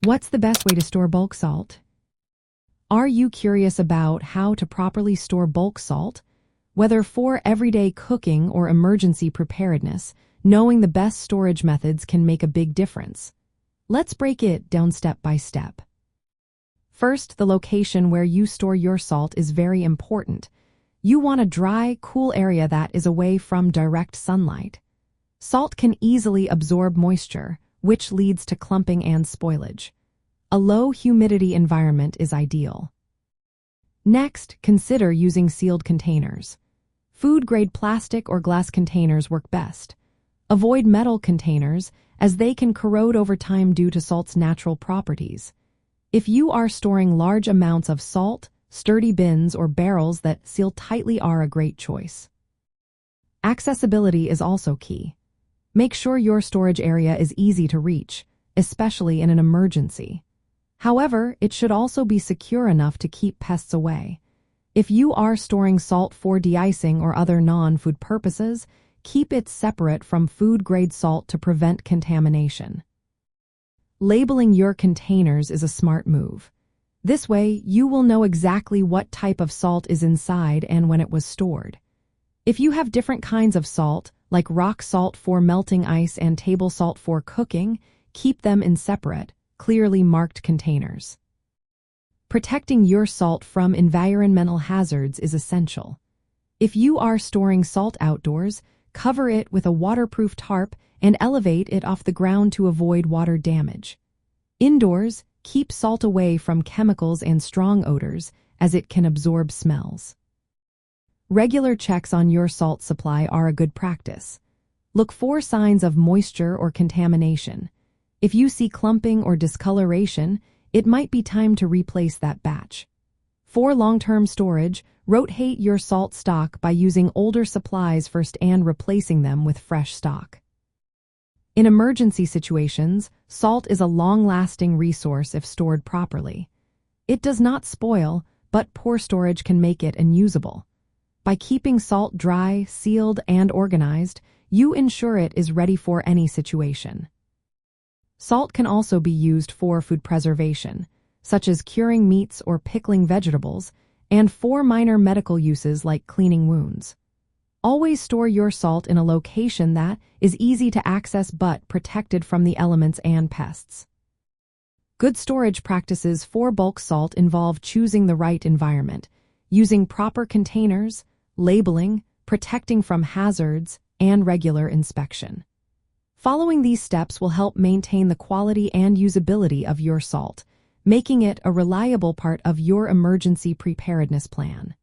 What's the best way to store bulk salt? Are you curious about how to properly store bulk salt? Whether for everyday cooking or emergency preparedness, knowing the best storage methods can make a big difference. Let's break it down step by step. First, the location where you store your salt is very important. You want a dry, cool area that is away from direct sunlight. Salt can easily absorb moisture, which leads to clumping and spoilage. A low humidity environment is ideal. Next, consider using sealed containers. Food-grade plastic or glass containers work best. Avoid metal containers, as they can corrode over time due to salt's natural properties. If you are storing large amounts of salt, sturdy bins or barrels that seal tightly are a great choice. Accessibility is also key. Make sure your storage area is easy to reach, especially in an emergency. However, it should also be secure enough to keep pests away. If you are storing salt for deicing or other non-food purposes, keep it separate from food-grade salt to prevent contamination. Labeling your containers is a smart move. This way, you will know exactly what type of salt is inside and when it was stored. If you have different kinds of salt, like rock salt for melting ice and table salt for cooking, keep them in separate, clearly marked containers. Protecting your salt from environmental hazards is essential. If you are storing salt outdoors, cover it with a waterproof tarp and elevate it off the ground to avoid water damage. Indoors, keep salt away from chemicals and strong odors, as it can absorb smells. Regular checks on your salt supply are a good practice. Look for signs of moisture or contamination. If you see clumping or discoloration, it might be time to replace that batch. For long-term storage, rotate your salt stock by using older supplies first and replacing them with fresh stock. In emergency situations, salt is a long-lasting resource if stored properly. It does not spoil, but poor storage can make it unusable. By keeping salt dry, sealed, and organized, you ensure it is ready for any situation. Salt can also be used for food preservation, such as curing meats or pickling vegetables, and for minor medical uses like cleaning wounds. Always store your salt in a location that is easy to access but protected from the elements and pests. Good storage practices for bulk salt involve choosing the right environment, using proper containers, labeling, protecting from hazards, and regular inspection. Following these steps will help maintain the quality and usability of your salt, making it a reliable part of your emergency preparedness plan.